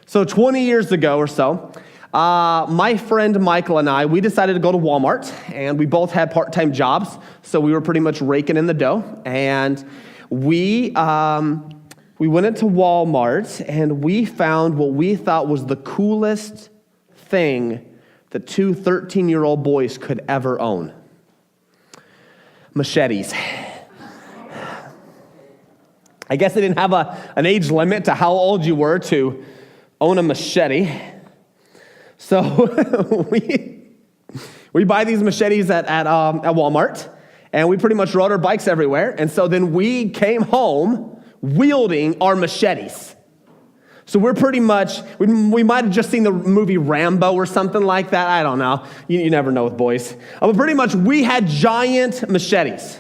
So 20 years ago or so, my friend Michael and I, we decided to go to Walmart, and we both had part-time jobs, so we were pretty much raking in the dough. And we went into Walmart, and we found what we thought was the coolest thing that two 13-year-old boys could ever own. Machetes. I guess they didn't have an age limit to how old you were to own a machete. So we buy these machetes at Walmart, and we pretty much rode our bikes everywhere. And so then we came home wielding our machetes. So we're pretty much, we might have just seen the movie Rambo or something like that. I don't know. You never know with boys. But pretty much we had giant machetes.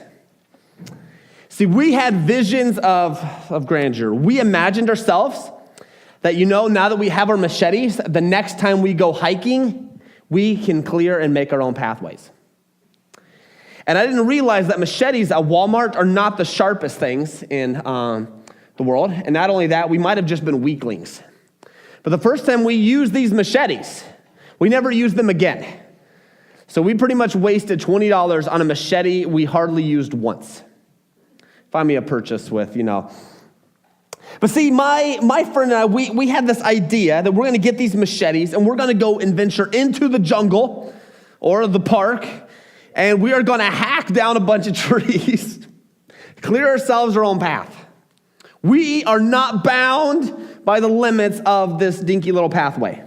See, we had visions of grandeur. We imagined ourselves that, now that we have our machetes, the next time we go hiking, we can clear and make our own pathways. And I didn't realize that machetes at Walmart are not the sharpest things in the world. And not only that, we might have just been weaklings. But the first time we used these machetes, we never used them again. So we pretty much wasted $20 on a machete we hardly used once. Find me a purchase with, But see, my friend and I, we had this idea that we're going to get these machetes and we're going to go and venture into the jungle or the park, and we are going to hack down a bunch of trees, clear ourselves our own path. We are not bound by the limits of this dinky little pathway.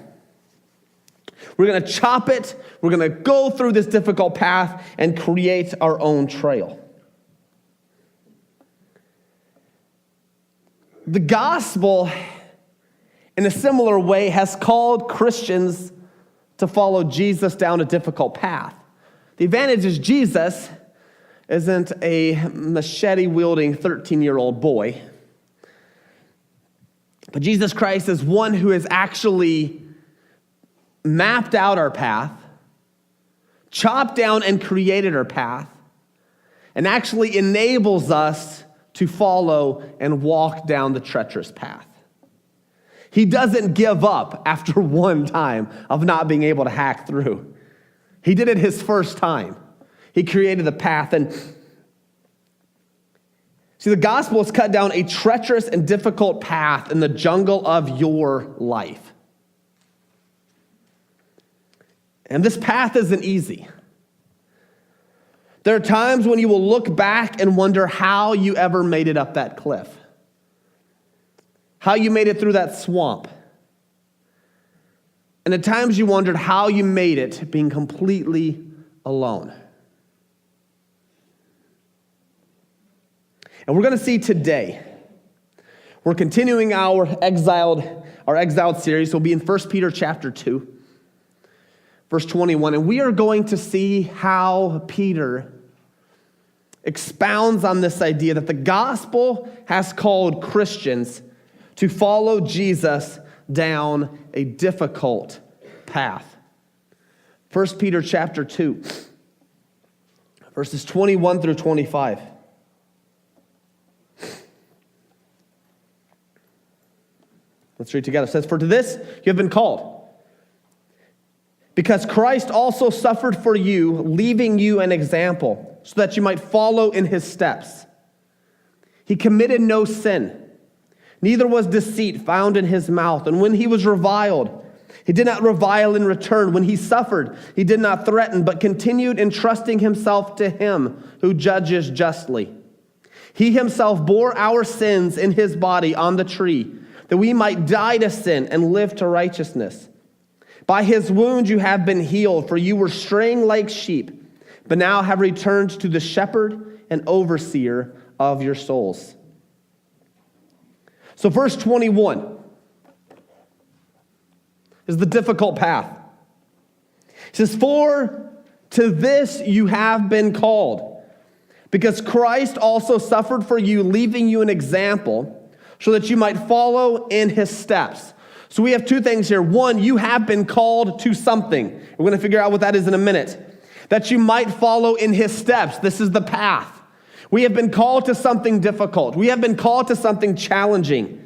We're going to chop it. We're going to go through this difficult path and create our own trail. The gospel, in a similar way, has called Christians to follow Jesus down a difficult path. The advantage is Jesus isn't a machete-wielding 13-year-old boy, but Jesus Christ is one who has actually mapped out our path, chopped down and created our path, and actually enables us to follow and walk down the treacherous path. He doesn't give up after one time of not being able to hack through. He did it his first time. He created the path. And see, the gospel has cut down a treacherous and difficult path in the jungle of your life. And this path isn't easy. There are times when you will look back and wonder how you ever made it up that cliff, how you made it through that swamp. And at times you wondered how you made it being completely alone. And we're going to see today, we're continuing our Exiled series. We'll be in 1 Peter chapter 2. Verse 21, and we are going to see how Peter expounds on this idea that the gospel has called Christians to follow Jesus down a difficult path. 1 Peter chapter 2, verses 21 through 25. Let's read together. It says, "For to this you have been called, because Christ also suffered for you, leaving you an example, so that you might follow in his steps. He committed no sin, neither was deceit found in his mouth. And when he was reviled, he did not revile in return. When he suffered, he did not threaten, but continued entrusting himself to him who judges justly. He himself bore our sins in his body on the tree, that we might die to sin and live to righteousness. By his wounds you have been healed, for you were straying like sheep, but now have returned to the shepherd and overseer of your souls." So verse 21 is the difficult path. It says, "For to this you have been called, because Christ also suffered for you, leaving you an example, so that you might follow in his steps." So we have two things here. One, you have been called to something. We're going to figure out what that is in a minute. That you might follow in his steps. This is the path. We have been called to something difficult. We have been called to something challenging.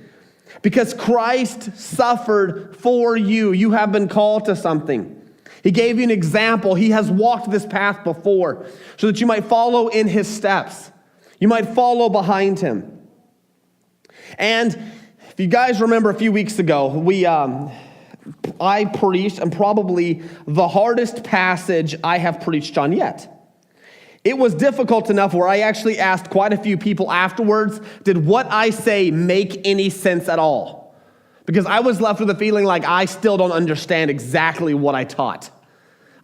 Because Christ suffered for you. You have been called to something. He gave you an example. He has walked this path before so that you might follow in his steps. You might follow behind him. And if you guys remember a few weeks ago, I preached, and probably the hardest passage I have preached on yet. It was difficult enough where I actually asked quite a few people afterwards, did what I say make any sense at all? Because I was left with a feeling like I still don't understand exactly what I taught.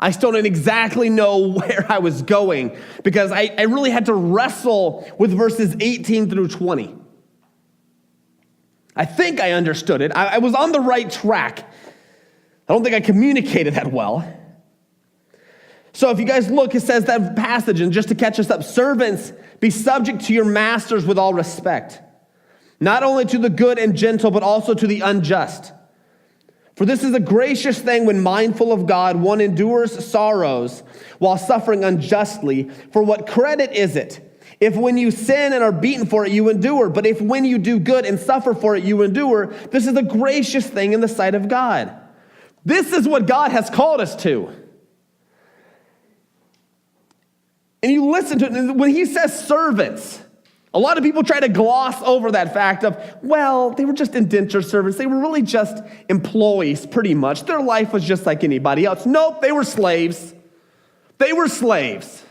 I still don't exactly know where I was going, because I really had to wrestle with verses 18 through 20. I think I understood it. I was on the right track. I don't think I communicated that well. So if you guys look, it says that passage, and just to catch us up, servants, be subject to your masters with all respect, not only to the good and gentle, but also to the unjust. For this is a gracious thing when mindful of God, one endures sorrows while suffering unjustly. For what credit is it if when you sin and are beaten for it, you endure? But if when you do good and suffer for it, you endure, this is a gracious thing in the sight of God. This is what God has called us to. And you listen to it, when he says servants, a lot of people try to gloss over that fact of, well, they were just indentured servants. They were really just employees, pretty much. Their life was just like anybody else. Nope, they were slaves. They were slaves,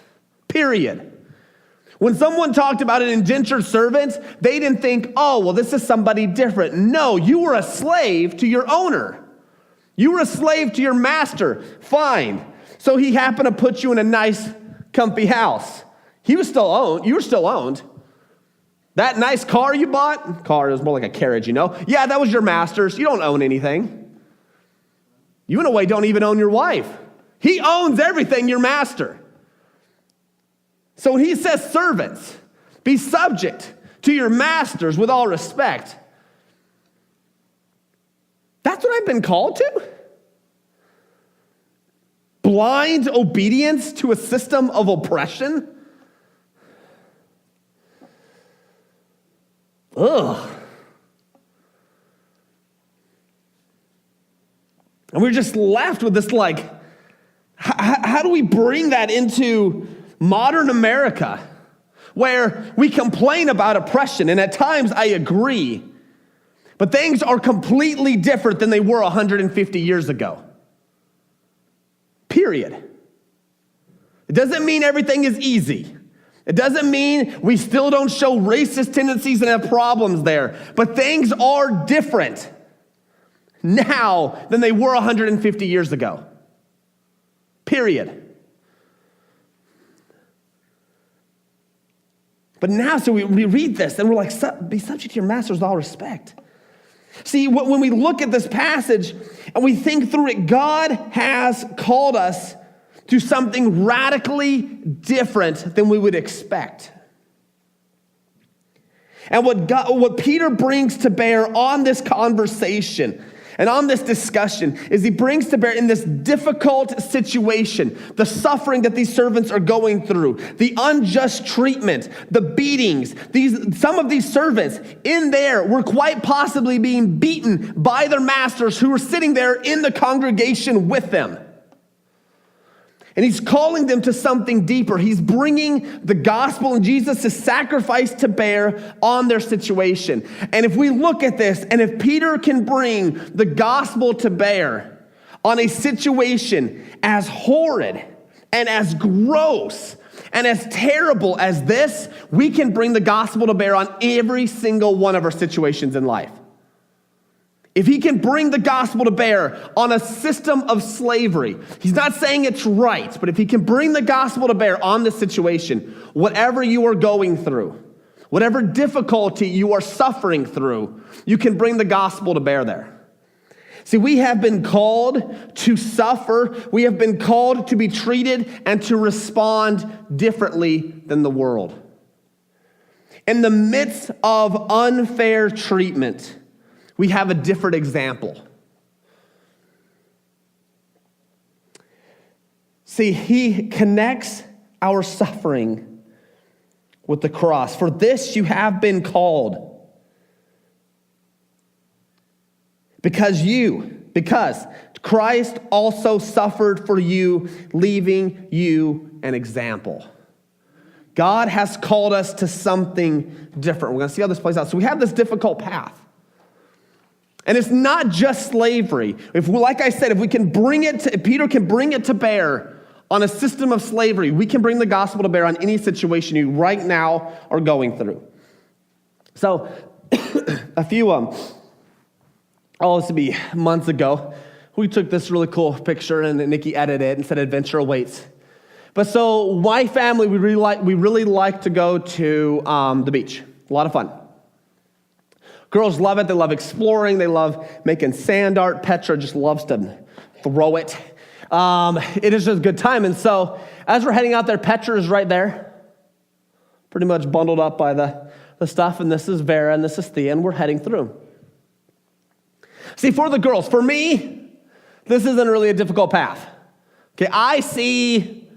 period. When someone talked about an indentured servant, they didn't think, oh, well, this is somebody different. No, you were a slave to your owner. You were a slave to your master. Fine. So he happened to put you in a nice, comfy house. You were still owned. That nice car you bought, car is more like a carriage, Yeah, that was your master's. You don't own anything. You in a way don't even own your wife. He owns everything, your master. So when he says servants, be subject to your masters with all respect. That's what I've been called to? Blind obedience to a system of oppression? Ugh. And we're just left with this how do we bring that into modern America, where we complain about oppression, and at times I agree, but things are completely different than they were 150 years ago. Period. It doesn't mean everything is easy. It doesn't mean we still don't show racist tendencies and have problems there, but things are different now than they were 150 years ago. Period. But now, so we read this, and we're like, be subject to your masters with all respect. See, when we look at this passage and we think through it, God has called us to something radically different than we would expect. And what Peter brings to bear on this conversation and on this discussion is he brings to bear in this difficult situation, the suffering that these servants are going through, the unjust treatment, the beatings. Some of these servants in there were quite possibly being beaten by their masters who were sitting there in the congregation with them. And he's calling them to something deeper. He's bringing the gospel and Jesus' sacrifice to bear on their situation. And if we look at this, and if Peter can bring the gospel to bear on a situation as horrid and as gross and as terrible as this, we can bring the gospel to bear on every single one of our situations in life. If he can bring the gospel to bear on a system of slavery, he's not saying it's right, but if he can bring the gospel to bear on this situation, whatever you are going through, whatever difficulty you are suffering through, you can bring the gospel to bear there. See, we have been called to suffer. We have been called to be treated and to respond differently than the world. In the midst of unfair treatment, we have a different example. See, he connects our suffering with the cross. For this you have been called. Because Christ also suffered for you, leaving you an example. God has called us to something different. We're going to see how this plays out. So we have this difficult path. And it's not just slavery. Like I said, if Peter can bring it to bear on a system of slavery, we can bring the gospel to bear on any situation you right now are going through. So a few, this would be months ago, we took this really cool picture and Nikki edited it and said adventure awaits. But so my family, we really like to go to the beach. A lot of fun. Girls love it. They love exploring. They love making sand art. Petra just loves to throw it. It is just a good time. And so as we're heading out there, Petra is right there, pretty much bundled up by the stuff. And this is Vera and this is Thea, and we're heading through. See, for the girls, for me, this isn't really a difficult path. Okay, I see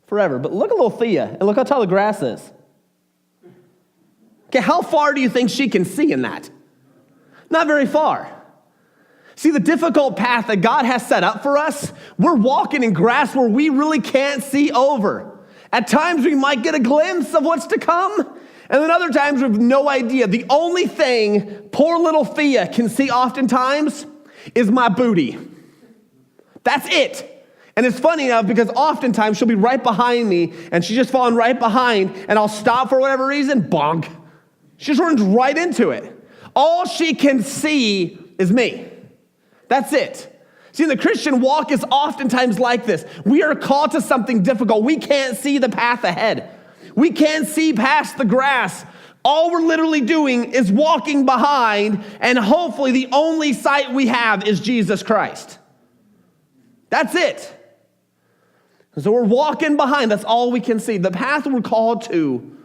forever. But look at little Thea, and look how tall the grass is. Okay, how far do you think she can see in that? Not very far. See, the difficult path that God has set up for us, we're walking in grass where we really can't see over. At times, we might get a glimpse of what's to come, and then other times, we have no idea. The only thing poor little Thea can see oftentimes is my booty. That's it. And it's funny enough because oftentimes she'll be right behind me, and she's just falling right behind, and I'll stop for whatever reason, bonk. She just runs right into it. All she can see is me. That's it. See, the Christian walk is oftentimes like this. We are called to something difficult. We can't see the path ahead. We can't see past the grass. All we're literally doing is walking behind, and hopefully the only sight we have is Jesus Christ. That's it. So we're walking behind. That's all we can see. The path we're called to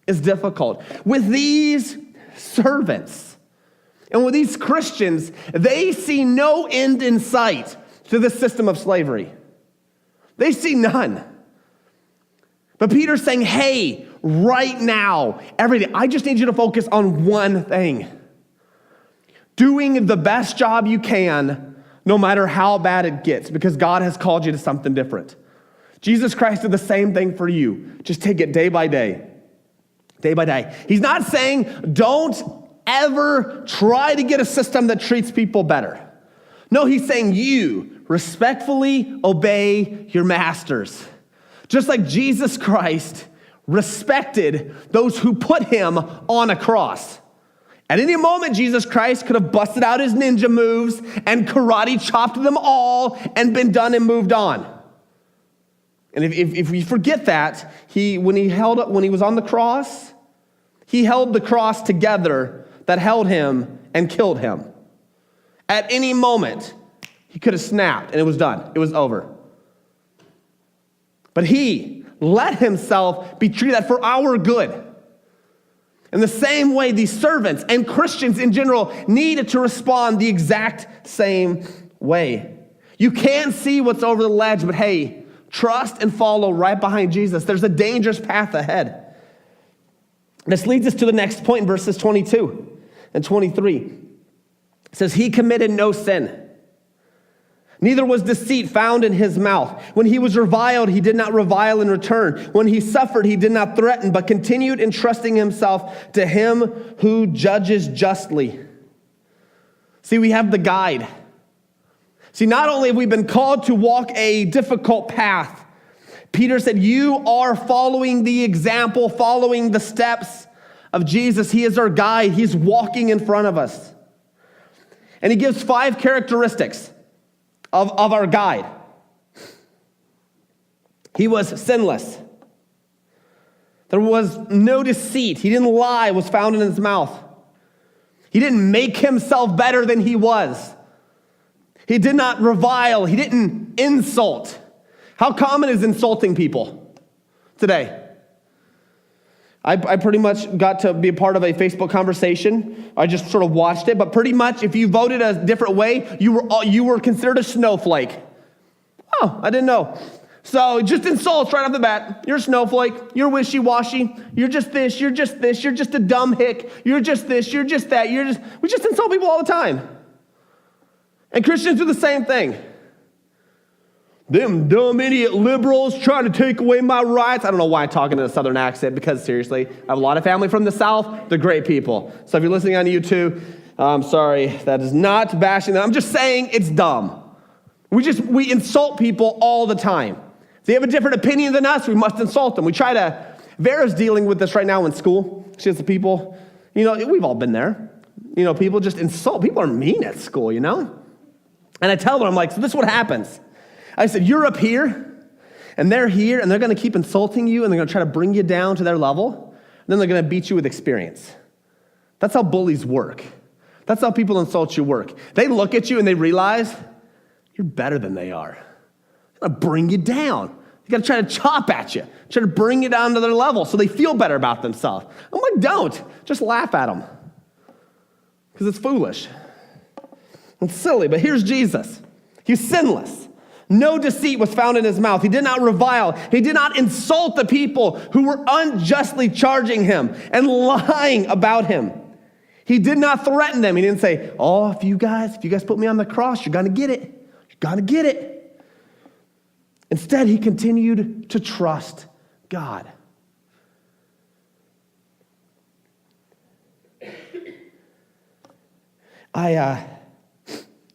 is difficult. With these servants, and with these Christians, they see no end in sight to the system of slavery. They see none. But Peter's saying, hey, right now, every day, I just need you to focus on one thing. Doing the best job you can, no matter how bad it gets, because God has called you to something different. Jesus Christ did the same thing for you. Just take it day by day. Day by day. He's not saying don't ever try to get a system that treats people better. No, he's saying you respectfully obey your masters. Just like Jesus Christ respected those who put him on a cross. At any moment, Jesus Christ could have busted out his ninja moves and karate chopped them all and been done and moved on. And if we forget that, when he was on the cross, he held the cross together that held him and killed him. At any moment, he could have snapped and it was done. It was over. But he let himself be treated for our good. In the same way, these servants and Christians in general needed to respond the exact same way. You can't see what's over the ledge, but hey, trust and follow right behind Jesus. There's a dangerous path ahead. This leads us to the next point in verses 22 and 23. It says, he committed no sin. Neither was deceit found in his mouth. When he was reviled, he did not revile in return. When he suffered, he did not threaten, but continued entrusting himself to him who judges justly. See, we have the guide. See, not only have we been called to walk a difficult path, Peter said, you are following the example, following the steps of Jesus. He is our guide. He's walking in front of us. And he gives 5 characteristics of our guide. He was sinless. There was no deceit. He didn't lie, was found in his mouth. He didn't make himself better than he was. He did not revile. He didn't insult. How common is insulting people today? I pretty much got to be a part of a Facebook conversation. I just sort of watched it, but pretty much if you voted a different way, you were considered a snowflake. Oh, I didn't know. So just insults right off the bat. You're a snowflake. You're wishy-washy. You're just this. You're just this. You're just a dumb hick. You're just this. You're just that. We just insult people all the time. And Christians do the same thing. Them dumb idiot liberals trying to take away my rights. I don't know why I'm talking in a southern accent, because seriously, I have a lot of family from the South. They're great people. So if you're listening on YouTube, I'm sorry. That is not bashing them. I'm just saying it's dumb. We insult people all the time. If they have a different opinion than us, we must insult them. Vera's dealing with this right now in school. She has the people, we've all been there. People just insult. People are mean at school, And I tell them, I'm like, so this is what happens. I said, you're up here, and they're here, and they're going to keep insulting you, and they're going to try to bring you down to their level, and then they're going to beat you with experience. That's how bullies work. That's how people insult you work. They look at you, and they realize you're better than they are. They're going to bring you down. You got to try to chop at you, try to bring you down to their level so they feel better about themselves. I'm like, don't. Just laugh at them, because it's foolish. It's silly, but here's Jesus. He's sinless. No deceit was found in his mouth. He did not revile. He did not insult the people who were unjustly charging him and lying about him. He did not threaten them. He didn't say, oh, if you guys put me on the cross, you're going to get it. You're going to get it. Instead, he continued to trust God. I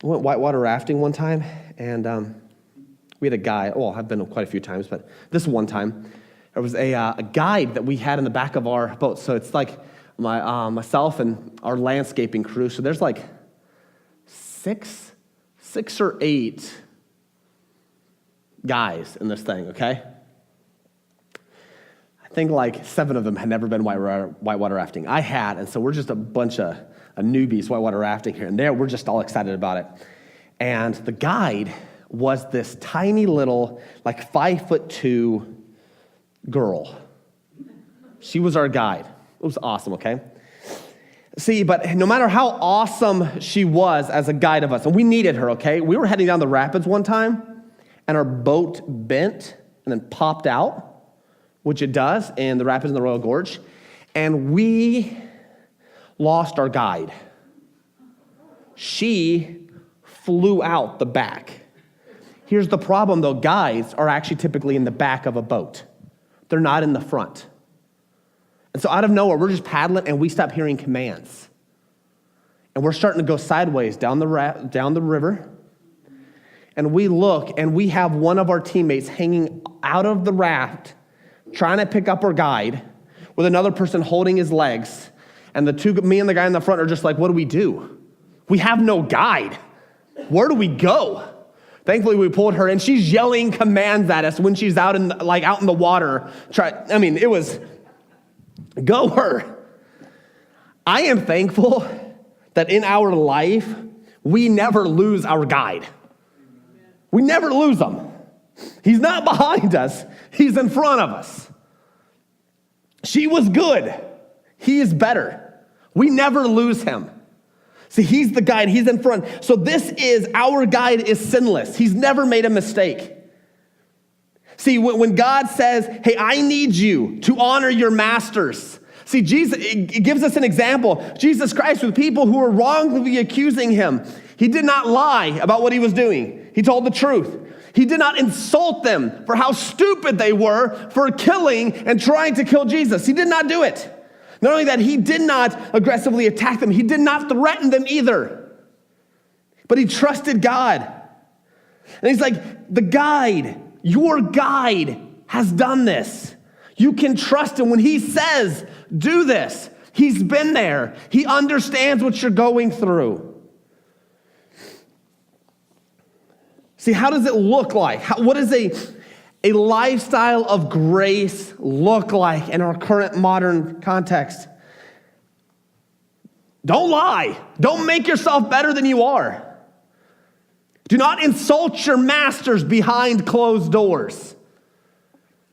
went whitewater rafting one time, and we had a guy, I've been quite a few times, but this one time, there was a guide that we had in the back of our boat. So it's like myself and our landscaping crew. So there's like six or eight guys in this thing, okay? I think like 7 of them had never been whitewater rafting. I had, and so we're just a bunch of newbies whitewater rafting here and there. We're just all excited about it. And the guide was this tiny little, like 5'2" girl. She was our guide. It was awesome, okay? See, but no matter how awesome she was as a guide of us, and we needed her, okay? We were heading down the rapids one time, and our boat bent and then popped out, which it does in the rapids in the Royal Gorge, and we lost our guide. She flew out the back. Here's the problem, though. Guides are actually typically in the back of a boat. They're not in the front. And so out of nowhere, we're just paddling, and we stop hearing commands. And we're starting to go sideways down the river. And we look, and we have one of our teammates hanging out of the raft, trying to pick up our guide, with another person holding his legs. And me and the guy in the front are just like, what do we do? We have no guide. Where do we go? Thankfully, we pulled her, and she's yelling commands at us when she's out in the water. It was, go her. I am thankful that in our life, we never lose our guide. We never lose him. He's not behind us. He's in front of us. She was good. He is better. We never lose him. See, he's the guide. He's in front. So our guide is sinless. He's never made a mistake. See, when God says, hey, I need you to honor your masters. See, Jesus, it gives us an example. Jesus Christ, with people who were wrongly accusing him, he did not lie about what he was doing. He told the truth. He did not insult them for how stupid they were for killing and trying to kill Jesus. He did not do it. Not only that, he did not aggressively attack them. He did not threaten them either. But he trusted God. And he's like, your guide has done this. You can trust him when he says, do this. He's been there. He understands what you're going through. See, how does it look like? What does a lifestyle of grace look like in our current modern context? Don't lie. Don't make yourself better than you are. Do not insult your masters behind closed doors.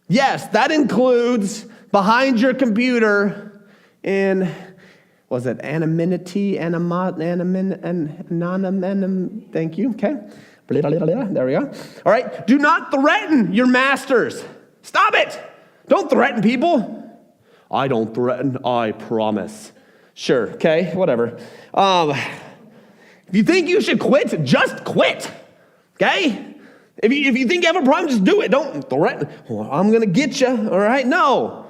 Yes, that includes behind your computer in, was it anonymity, thank you, okay. There we go. All right, do not threaten your masters. Stop it. Don't threaten people. I don't threaten, I promise. Sure, okay, whatever. If you think you should quit, just quit, okay? If you think you have a problem, just do it. Don't threaten, well, I'm going to get you, all right? No.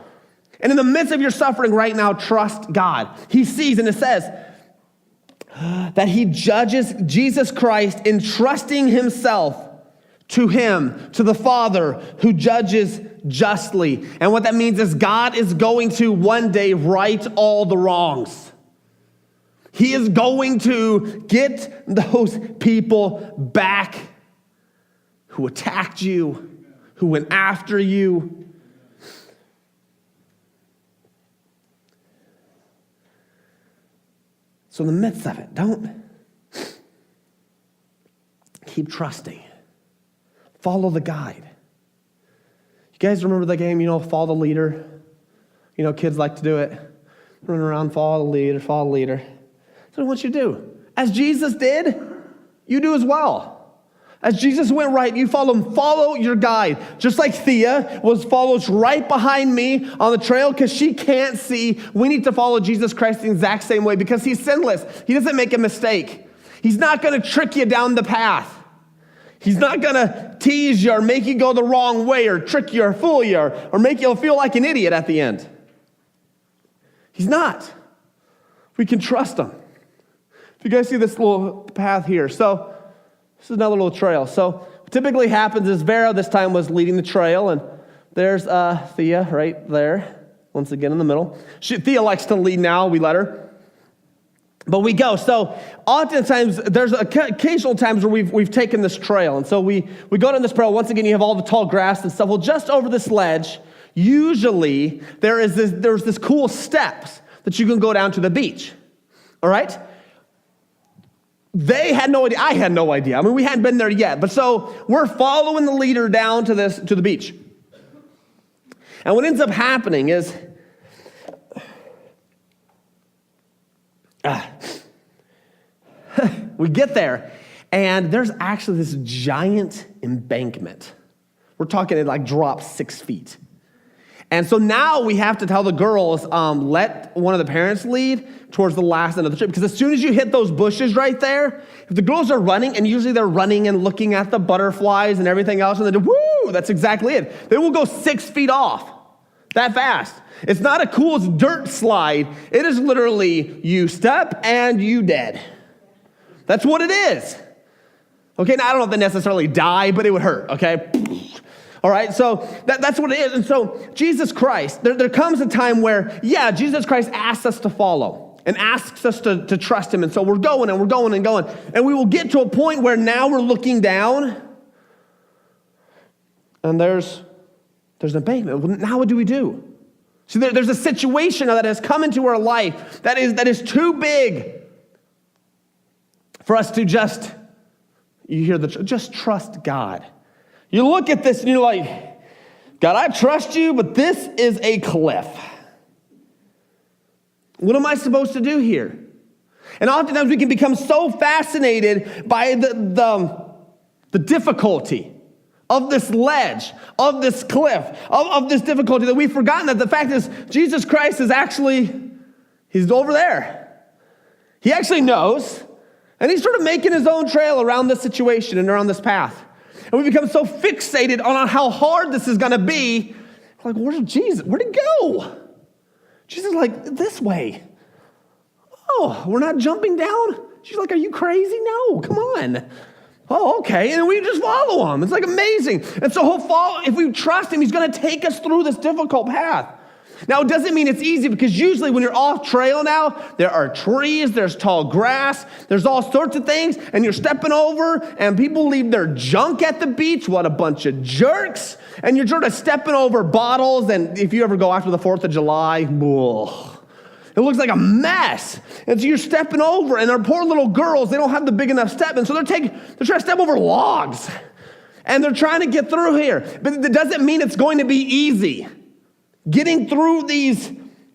And in the midst of your suffering right now, trust God. He sees, and it says that he judges Jesus Christ, entrusting himself to him, to the Father who judges justly. And what that means is God is going to one day right all the wrongs. He is going to get those people back who attacked you, who went after you. So in the midst of it, don't keep trusting. Follow the guide. You guys remember the game, follow the leader? Kids like to do it. Run around, follow the leader, follow the leader. That's what I want you to do. As Jesus did, you do as well. As Jesus went right, you follow him. Follow your guide. Just like Thea follows right behind me on the trail because she can't see. We need to follow Jesus Christ the exact same way because he's sinless. He doesn't make a mistake. He's not going to trick you down the path. He's not going to tease you or make you go the wrong way or trick you or fool you or make you feel like an idiot at the end. He's not. We can trust him. If you guys see this little path here, so this is another little trail. So what typically happens is Vera this time was leading the trail, and there's Thea right there, once again in the middle. Thea likes to lead now, we let her. But we go. So oftentimes, there's occasional times where we've taken this trail. And so we go down this trail. Once again, you have all the tall grass and stuff. Well, just over this ledge, usually there's this cool steps that you can go down to the beach. All right? They had no idea. I had no idea. I mean, we hadn't been there yet. But so we're following the leader down to the beach. And what ends up happening is we get there, and there's actually this giant embankment. We're talking it drops 6 feet. And so now we have to tell the girls, let one of the parents lead towards the last end of the trip. Because as soon as you hit those bushes right there, if the girls are running, and usually they're running and looking at the butterflies and everything else, and they do, woo, that's exactly it. They will go 6 feet off that fast. It's not a cool dirt slide. It is literally you step and you dead. That's what it is. Okay, now I don't know if they necessarily die, but it would hurt, okay? All right, so that's what it is. And so Jesus Christ, there comes a time where, Jesus Christ asks us to follow and asks us to trust him. And so we're going and we're going and going. And we will get to a point where now we're looking down and there's an embankment. Now what do we do? See, there's a situation that has come into our life that is too big for us to just trust God. You look at this and you're like, God, I trust you, but this is a cliff. What am I supposed to do here? And oftentimes we can become so fascinated by the difficulty of this ledge, of this cliff, of this difficulty that we've forgotten that the fact is Jesus Christ is he's over there. He actually knows, and he's sort of making his own trail around this situation and around this path. And we become so fixated on how hard this is going to be. We're like, where's Jesus? Where'd he go? Jesus is like, this way. Oh, we're not jumping down? She's like, are you crazy? No, come on. Oh, okay. And we just follow him. It's amazing. And so he'll follow. If we trust him, he's going to take us through this difficult path. Now, it doesn't mean it's easy because usually when you're off trail now, there are trees, there's tall grass, there's all sorts of things, and you're stepping over, and people leave their junk at the beach. What a bunch of jerks. And you're sort of stepping over bottles, and if you ever go after the 4th of July, it looks like a mess. And so you're stepping over, and our poor little girls, they don't have the big enough step, and so they're trying to step over logs. And they're trying to get through here. But it doesn't mean it's going to be easy. Getting through these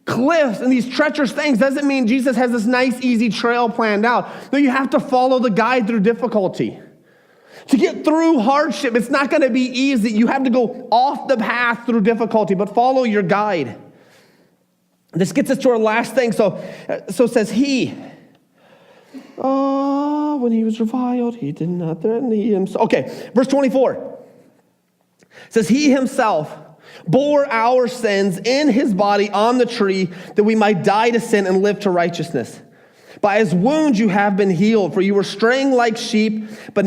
cliffs and these treacherous things doesn't mean Jesus has this nice, easy trail planned out. No, you have to follow the guide through difficulty. To get through hardship, it's not going to be easy. You have to go off the path through difficulty, but follow your guide. This gets us to our last thing. So it says he. Oh. But when he was reviled, he did not threaten himself. Okay, verse 24. It says, he himself bore our sins in his body on the tree, that we might die to sin and live to righteousness. By his wounds you have been healed, for you were straying like sheep, but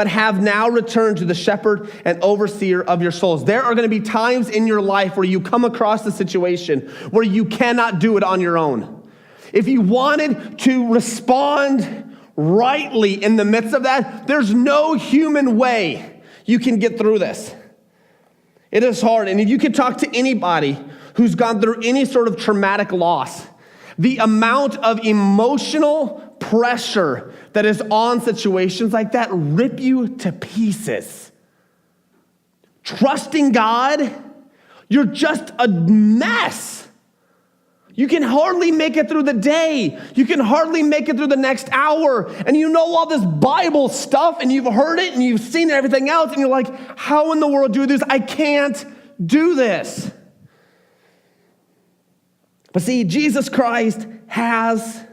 have now returned to the shepherd and overseer of your souls. There are going to be times in your life where you come across a situation where you cannot do it on your own. If you wanted to respond rightly in the midst of that, there's no human way you can get through this. It is hard. And if you could talk to anybody who's gone through any sort of traumatic loss, the amount of emotional pressure that is on situations like that rip you to pieces. Trusting God, you're just a mess. You can hardly make it through the day. You can hardly make it through the next hour. And you know all this Bible stuff, and you've heard it, and you've seen everything else, and you're like, how in the world do this? I can't do this. But see, Jesus Christ has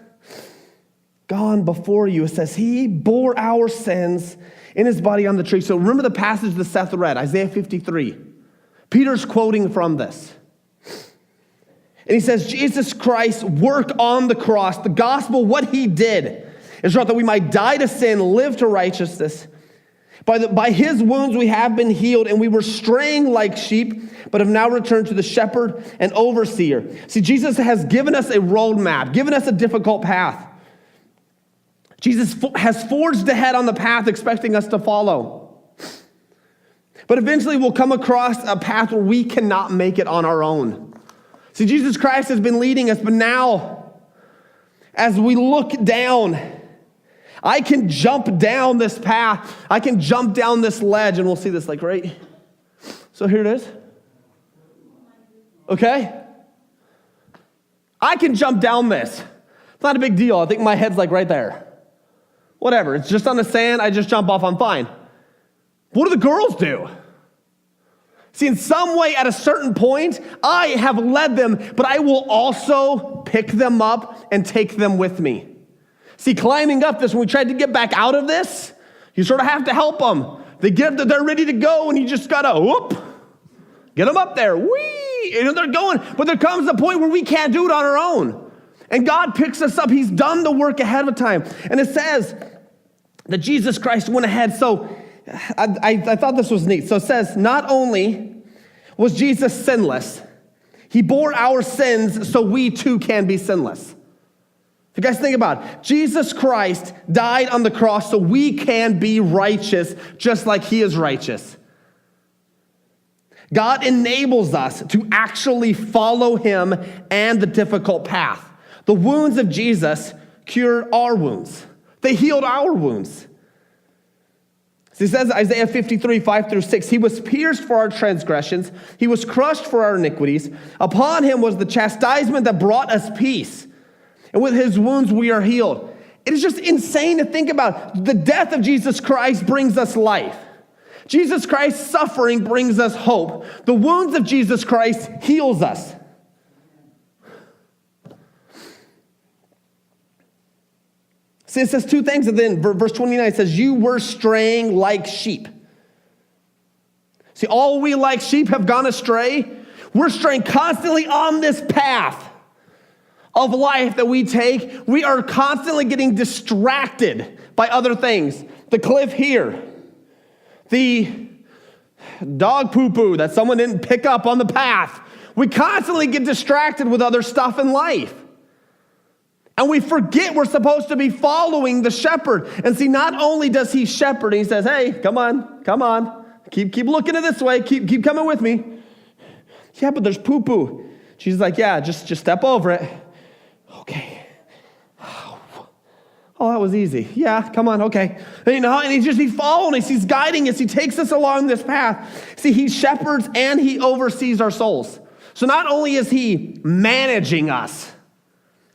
gone before you. It says he bore our sins in his body on the tree. So remember the passage that Seth read, Isaiah 53. Peter's quoting from this. And he says, Jesus Christ's work on the cross, the gospel, what he did, is that we might die to sin, live to righteousness. By his wounds we have been healed, and we were straying like sheep, but have now returned to the shepherd and overseer. See, Jesus has given us a roadmap, given us a difficult path. Jesus has forged ahead on the path, expecting us to follow. But eventually we'll come across a path where we cannot make it on our own. See, Jesus Christ has been leading us, but now, as we look down, I can jump down this path. I can jump down this ledge, and we'll see this like right. So here it is. Okay? I can jump down this. It's not a big deal. I think my head's like right there. Whatever. It's just on the sand. I just jump off. I'm fine. What do the girls do? See, in some way, at a certain point, I have led them, but I will also pick them up and take them with me. See, climbing up this, when we tried to get back out of this, you sort of have to help them. They're ready to go, and you just gotta, whoop, get them up there. Whee! And they're going, but there comes a point where we can't do it on our own. And God picks us up. He's done the work ahead of time. And it says that Jesus Christ went ahead. So I thought this was neat. So it says, not only was Jesus sinless, he bore our sins so we too can be sinless. If you guys think about it, Jesus Christ died on the cross so we can be righteous just like he is righteous. God enables us to actually follow him and the difficult path. The wounds of Jesus cured our wounds. They healed our wounds. He says, Isaiah 53, 5-6, he was pierced for our transgressions. He was crushed for our iniquities. Upon him was the chastisement that brought us peace. And with his wounds we are healed. It is just insane to think about. The death of Jesus Christ brings us life. Jesus Christ's suffering brings us hope. The wounds of Jesus Christ heals us. See, it says two things, and then verse 29 says, you were straying like sheep. See, all we like sheep have gone astray. We're straying constantly on this path of life that we take. We are constantly getting distracted by other things. The cliff here, the dog poo-poo that someone didn't pick up on the path. We constantly get distracted with other stuff in life. And we forget we're supposed to be following the shepherd. And see, not only does he shepherd, he says, hey, come on. Keep looking at this way. Keep coming with me. Yeah, but there's poo-poo. She's like, yeah, just step over it. Okay. Oh, that was easy. Yeah, come on, okay. And he's following us. He's guiding us. He takes us along this path. See, he shepherds and he oversees our souls. So not only is he managing us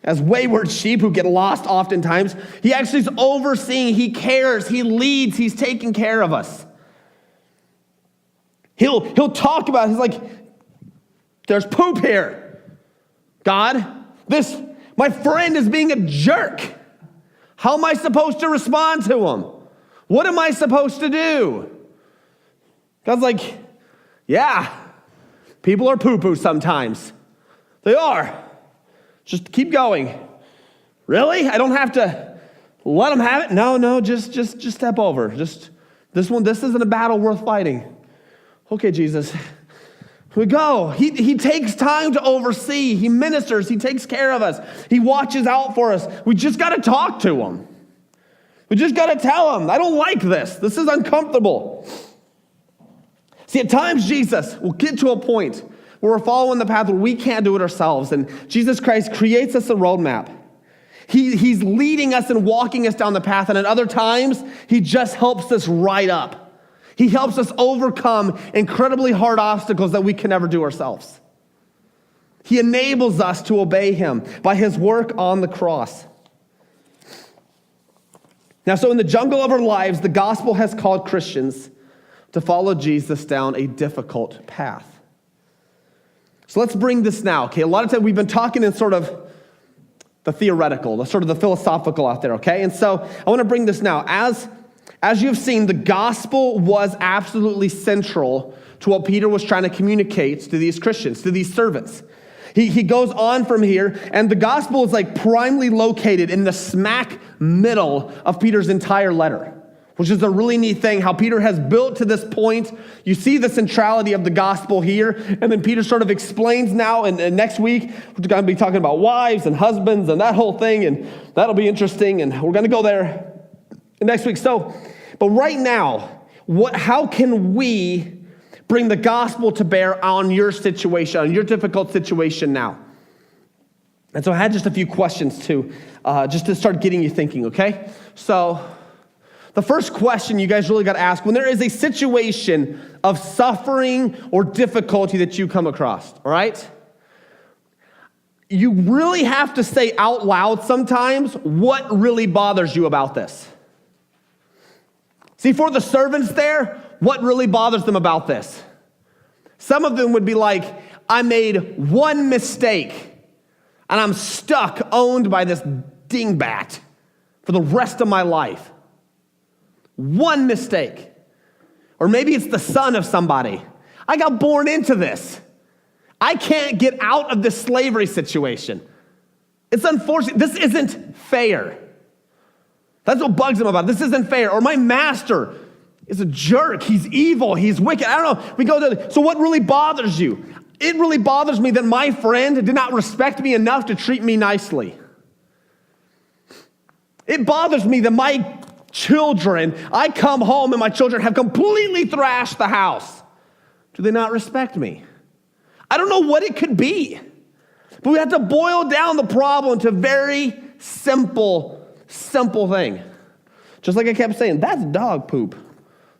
as wayward sheep who get lost oftentimes, he actually is overseeing, he cares, he leads, he's taking care of us. He'll talk about it. He's like, there's poop here. God, my friend is being a jerk. How am I supposed to respond to them? What am I supposed to do? God's like, yeah, people are poo-poo sometimes. They are. Just keep going. Really? I don't have to let them have it? No, just step over. Just this isn't a battle worth fighting. Okay, Jesus. Here we go. He takes time to oversee. He ministers. He takes care of us. He watches out for us. We just got to talk to him. We just got to tell him, I don't like this. This is uncomfortable. See, at times Jesus will get to a point where we're following the path where we can't do it ourselves. And Jesus Christ creates us a roadmap. He's leading us and walking us down the path. And at other times, he just helps us right up. He helps us overcome incredibly hard obstacles that we can never do ourselves. He enables us to obey him by his work on the cross. Now, so in the jungle of our lives, the gospel has called Christians to follow Jesus down a difficult path. So let's bring this now, okay? A lot of times we've been talking in sort of the theoretical, the sort of the philosophical out there, okay? And so I want to bring this now. As you've seen, the gospel was absolutely central to what Peter was trying to communicate to these Christians, to these servants. He goes on from here, and the gospel is like primarily located in the smack middle of Peter's entire letter, which is a really neat thing, how Peter has built to this point. You see the centrality of the gospel here, and then Peter sort of explains now, and next week, we're going to be talking about wives and husbands and that whole thing, and that'll be interesting, and we're going to go there next week. So, but right now, how can we bring the gospel to bear on your situation, on your difficult situation now? And so I had just a few questions too, just to start getting you thinking, okay? So the first question you guys really got to ask, when there is a situation of suffering or difficulty that you come across, all right? You really have to say out loud sometimes what really bothers you about this. See, for the servants there, what really bothers them about this? Some of them would be like, I made one mistake and I'm stuck, owned by this dingbat for the rest of my life. One mistake. Or maybe it's the son of somebody. I got born into this. I can't get out of this slavery situation. It's unfortunate. This isn't fair. That's what bugs him about it. This isn't fair. Or my master is a jerk. He's evil. He's wicked. I don't know. So what really bothers you? It really bothers me that my friend did not respect me enough to treat me nicely. It bothers me that my children, I come home and my children have completely thrashed the house. Do they not respect me? I don't know what it could be. But we have to boil down the problem to a very simple thing. Just like I kept saying, that's dog poop.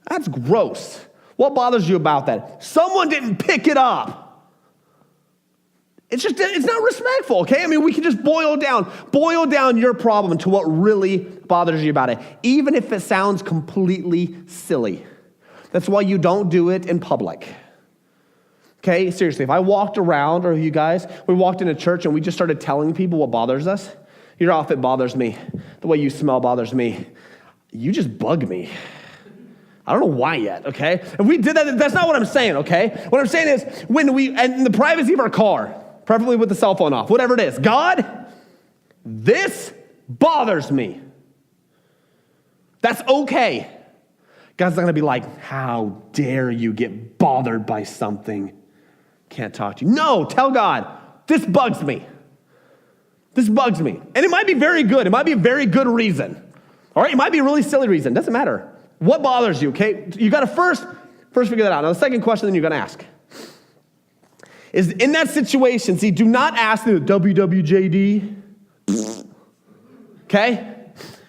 That's gross. What bothers you about that? Someone didn't pick it up. It's not respectful, okay? I mean, we can just boil down your problem to what really bothers you about it, even if it sounds completely silly. That's why you don't do it in public. Okay, seriously, if I walked around, or you guys, we walked into church and we just started telling people what bothers us, your outfit bothers me, the way you smell bothers me, you just bug me. I don't know why yet, okay? If we did that, that's not what I'm saying, okay? What I'm saying is, and in the privacy of our car, preferably with the cell phone off, whatever it is, God, this bothers me. That's okay. God's not gonna be like, how dare you get bothered by something? Can't talk to you. No, tell God, this bugs me. This bugs me. And it might be very good. It might be a very good reason. All right, it might be a really silly reason. Doesn't matter. What bothers you, okay? You got to first figure that out. Now, the second question then you're going to ask is, in that situation, see, do not ask the WWJD. Okay?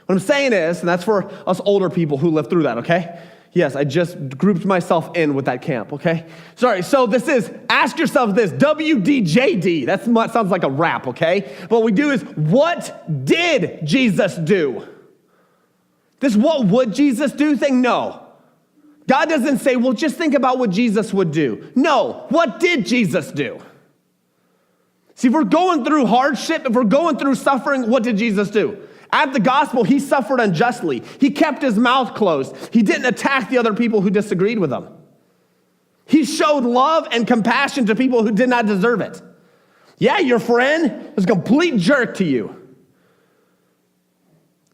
What I'm saying is, and that's for us older people who lived through that, okay? Yes, I just grouped myself in with that camp, okay? Sorry, so this is, ask yourself this, WDJD. That sounds like a rap, okay? But what we do is, what did Jesus do? This what would Jesus do thing? No. God doesn't say, well, just think about what Jesus would do. No, what did Jesus do? See, if we're going through hardship, if we're going through suffering, what did Jesus do? At the gospel, he suffered unjustly. He kept his mouth closed. He didn't attack the other people who disagreed with him. He showed love and compassion to people who did not deserve it. Yeah, your friend was a complete jerk to you.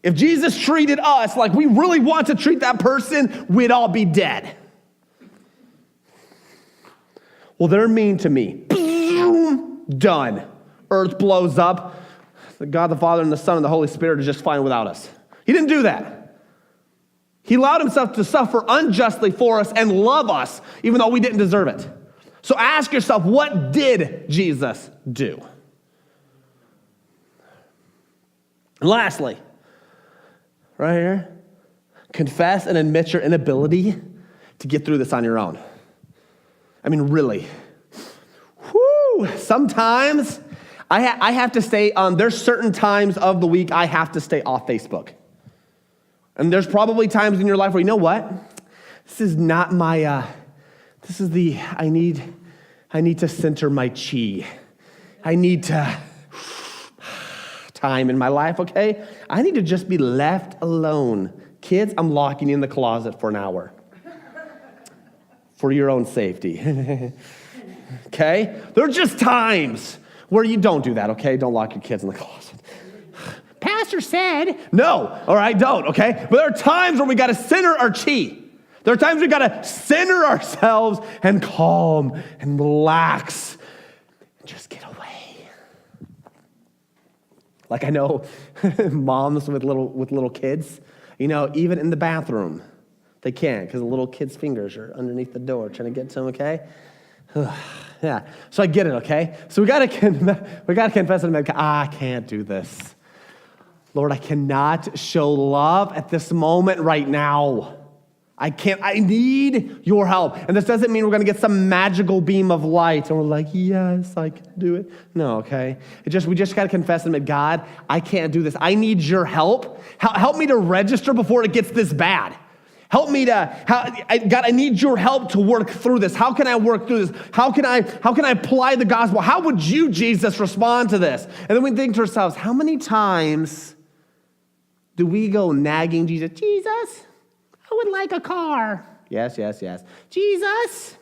If Jesus treated us like we really want to treat that person, we'd all be dead. Well, they're mean to me. Done. Earth blows up. God the Father and the Son and the Holy Spirit are just fine without us. He didn't do that. He allowed himself to suffer unjustly for us and love us, even though we didn't deserve it. So ask yourself, what did Jesus do? And lastly, right here, confess and admit your inability to get through this on your own. I mean, really. Whoo! Sometimes I have to stay on, there's certain times of the week I have to stay off Facebook. And there's probably times in your life where, you know what? This is not my, I need to center my chi. I need to, time in my life, okay? I need to just be left alone. Kids, I'm locking you in the closet for an hour. For your own safety. Okay? There are just times where you don't do that, okay? Don't lock your kids in the closet. Pastor said. No, all right, don't, okay? But there are times where we got to center our chi. There are times we got to center ourselves and calm and relax and just get away. Like I know moms with little kids, you know, even in the bathroom, they can't because the little kid's fingers are underneath the door trying to get to them, okay? Yeah, so I get it, okay? So we got to confess and admit, I can't do this. Lord, I cannot show love at this moment right now. I need your help. And this doesn't mean we're going to get some magical beam of light and we're like, yes, I can do it. No, okay? We just got to confess and admit, God, I can't do this. I need your help. Help me to register before it gets this bad. Help me God, I need your help to work through this. How can I work through this? How can I apply the gospel? How would you, Jesus, respond to this? And then we think to ourselves, how many times do we go nagging Jesus? Jesus, I would like a car. Yes. Jesus,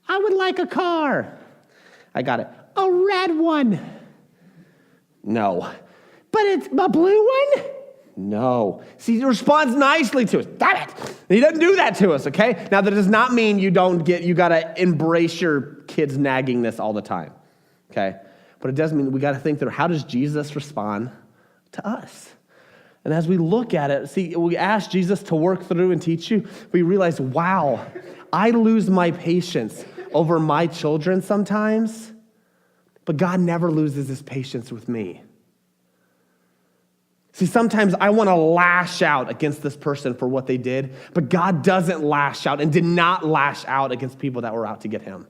I would like a car. I got it. A red one. No. But it's a blue one? No. See, he responds nicely to us. Damn it. He doesn't do that to us, okay? Now, that does not mean you got to embrace your kids' naggingness all the time, okay? But it does mean we got to think through, how does Jesus respond to us? And as we look at it, see, we ask Jesus to work through and teach you, we realize, wow, I lose my patience over my children sometimes, but God never loses his patience with me. See, sometimes I want to lash out against this person for what they did, but God doesn't lash out and did not lash out against people that were out to get him.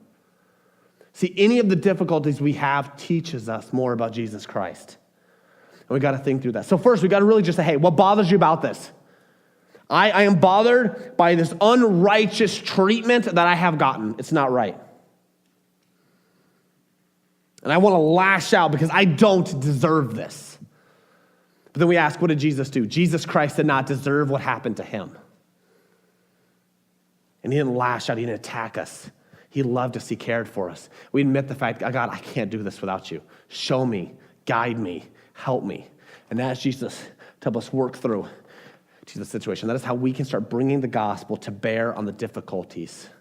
See, any of the difficulties we have teaches us more about Jesus Christ. And we got to think through that. So first, we got to really just say, hey, what bothers you about this? I am bothered by this unrighteous treatment that I have gotten. It's not right. And I want to lash out because I don't deserve this. But then we ask, what did Jesus do? Jesus Christ did not deserve what happened to him. And he didn't lash out. He didn't attack us. He loved us. He cared for us. We admit the fact, God, I can't do this without you. Show me, guide me, help me. And ask Jesus to help us work through the situation. That is how we can start bringing the gospel to bear on the difficulties